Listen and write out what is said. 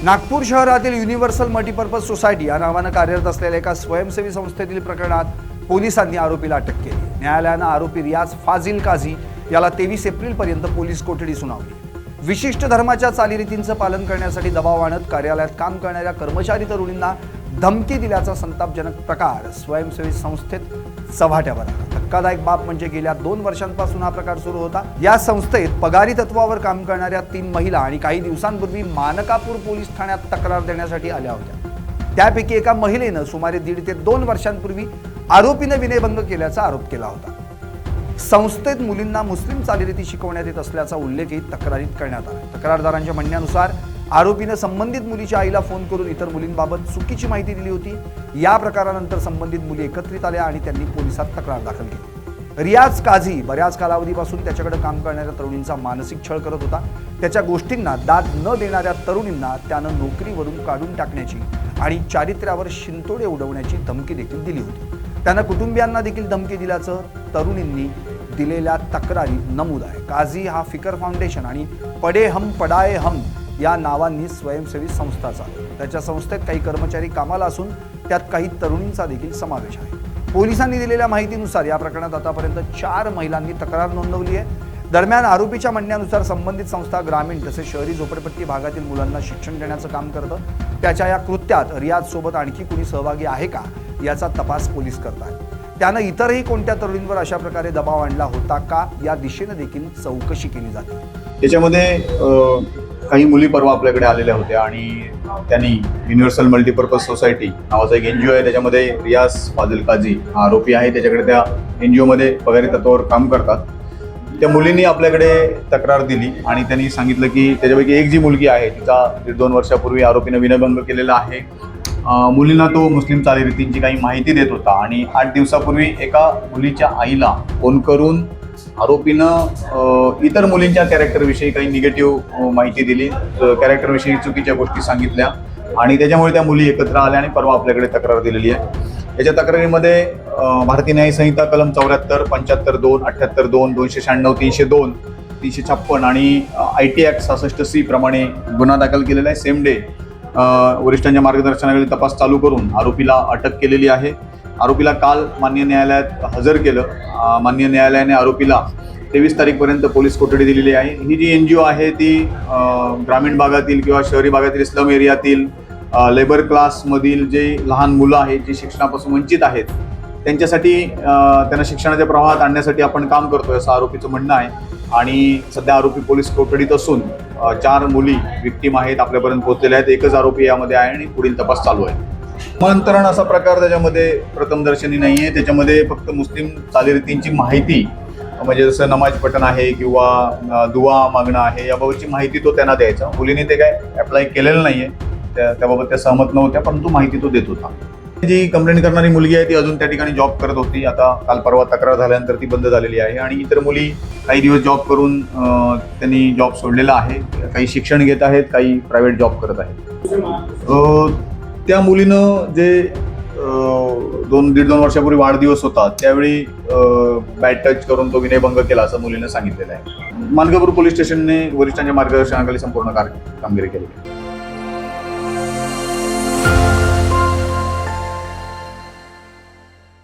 नागपूर शहरातील universal multipurpose society या नावानं कार्यरत असलेल्या एका स्वयंसेवी संस्थेतील प्रकरणात पोलिसांनी आरोपीला अटक केली। न्यायालयानं आरोपी रियाज फाजिल काझी याला 23 एप्रिलपर्यंत पोलीस कोठडी सुनावली। विशिष्ट धर्माच्या चालीरीतींचं पालन करण्यासाठी दबाव आणत कार्यालयात काम करणाऱ्या कर्मचारी तरुणींना धमकी दिल्याचा संतापजनक प्रकार स्वयंसेवी संस्थेत चव्हाट्यावर आला। धक्कादायक बाब म्हणजे गेल्या 2 वर्षांपासून हा प्रकार सुरू होता। या संस्थेत पगारी तत्वावर काम करणाऱ्या 3 महिला आणि काही दिवसांपूर्वी मानकापूर पोलीस ठाण्यात तक्रार देण्यासाठी आल्या होत्या। त्यापैकी एका महिलेनं सुमारे 1.5 ते 2 वर्षांपूर्वी आरोपीने विनयभंग केल्याचा आरोप केला होता। संस्थेत मुलींना मुस्लिम चालीरीती शिकवण्यात येत असल्याचा उल्लेखही तक्रारीत करण्यात आला। तक्रारदारांच्या म्हणण्यानुसार आरोपीने संबंधित मुलीच्या आईला फोन करून इतर मुलींबाबत चुकीची माहिती दिली होती। या प्रकारानंतर संबंधित मुली एकत्रित आल्या आणि त्यांनी पोलिसात तक्रार दाखल केली। रियाज काझी बऱ्याच कालावधीपासून त्याच्याकडे काम करणाऱ्या तरुणींचा मानसिक छळ करत होता। त्याच्या गोष्टींना दाद न देणाऱ्या तरुणींना त्यानं नोकरीवरून काढून टाकण्याची आणि चारित्र्यावर शिंतोडे उडवण्याची धमकी देखील दिली होती। त्यानं कुटुंबियांना देखील धमकी दिल्याचं तरुणींनी दिलेल्या तक्रारीत नमूद आहे। काझी हा फिकर फाउंडेशन आणि पडे हम पडाए हम या नावांनी स्वयंसेवी संस्था चालवते। त्याच्या संस्थेत काही कर्मचारी कामाला असून त्यात काही तरुणींचा देखील समावेश आहे। पोलिसांनी दिलेल्या माहितीनुसार या प्रकरणात आतापर्यंत 4 महिलांनी तक्रार नोंदवली आहे। दरम्यान आरोपीच्या म्हणण्यानुसार संबंधित संस्था ग्रामीण तसेच शहरी झोपडपट्टी भागातील मुलांना शिक्षण देण्याचं काम करतं। त्याच्या या कृत्यात रियाज सोबत आणखी कुणी सहभागी आहे का याचा तपास पोलीस करतात। त्यानं इतरही कोणत्या तरुणींवर अशा प्रकारे दबाव आणला होता का या दिशेने देखील चौकशी केली जाते। त्याच्यामध्ये काही मुली परवा आपल्याकडे आलेल्या होत्या आणि त्यांनी युनिव्हर्सल मल्टीपर्पज सोसायटी नावाचा एक NGO आहे, त्याच्यामध्ये रियाज फाजिल काझी हा आरोपी आहे। त्याच्याकडे त्या NGO मध्ये पगारी तत्वावर काम करतात। त्या मुलींनी आपल्याकडे तक्रार दिली आणि त्यांनी सांगितलं की त्याच्यापैकी एक जी मुलगी आहे तिचा 1.5-2 वर्षापूर्वी आरोपीने विनयभंग केलेला आहे। मुलींना तो मुस्लिम चालीरीतींची काही माहिती देत होता आणि 8 दिवसापूर्वी एका मुलीच्या आईला फोन करून आरोपीनं इतर मुलींच्या कॅरेक्टरविषयी काही निगेटिव्ह माहिती दिली, कॅरेक्टरविषयी चुकीच्या गोष्टी सांगितल्या आणि त्याच्यामुळे त्या मुली एकत्र आल्या आणि परवा आपल्याकडे तक्रार दिलेली आहे। याच्या तक्रारीमध्ये भारतीय न्याय संहिता कलम 74, 75(2), 78(2), 296, 302, 356 आणि IT ॲक्ट 66C प्रमाणे गुन्हा दाखल केलेला आहे। सेम डे वरिष्ठांच्या मार्गदर्शनाखाली तपास चालू करून आरोपीला अटक केलेली आहे। आरोपीला काल माननीय न्यायालयात हजर केलं। माननीय न्यायालयाने आरोपीला 23 तारीखपर्यंत पोलीस कोठडी दिलेली आहे। ही जी NGO आहे ती ग्रामीण भागातील किंवा शहरी भागातील स्लम एरियातील लेबर क्लासमधील जे लहान मुलं आहेत जे शिक्षणापासून वंचित आहेत त्यांच्यासाठी त्यांना शिक्षणाच्या प्रवाहात आणण्यासाठी आपण काम करतोय असं आरोपीचं म्हणणं आहे। आणि सध्या आरोपी पोलीस कोठडीत असून 4 मुली विक्टीम आहेत, आपल्यापर्यंत पोहोचलेल्या आहेत। एकच आरोपी यामध्ये आहे आणि पुढील तपास चालू आहे। समांतरण असा प्रकार त्याच्यामध्ये प्रथमदर्शनी नाही आहे। त्याच्यामध्ये फक्त मुस्लिम चालीरीतींची माहिती म्हणजे जसं नमाज पठण आहे किंवा दुआ मागणं आहे याबाबतची माहिती तो त्यांना द्यायचा। मुलीने ते काय अप्लाय केलेलं नाही आहे, त्याबाबत त्या सहमत नव्हत्या, परंतु माहिती तो देत होता। जी कंप्लेंट करणारी मुलगी आहे ती अजून त्या ठिकाणी जॉब करत होती। आता काल परवा तक्रार झाल्यानंतर ती बंद झालेली आहे आणि इतर मुली काही दिवस जॉब करून त्यांनी जॉब सोडलेला आहे। काही शिक्षण घेत आहेत, काही प्रायव्हेट जॉब करत आहेत। त्या मुलीनं जे 1.5-2 वर्षापूर्वी वाढदिवस होता त्यावेळी बॅड टच करून तो विनयभंग केला असं मुलीनं सांगितलेलं आहे। मानकापूर पोलीस स्टेशनने वरिष्ठांच्या मार्गदर्शनाखाली संपूर्ण कामगिरी केली।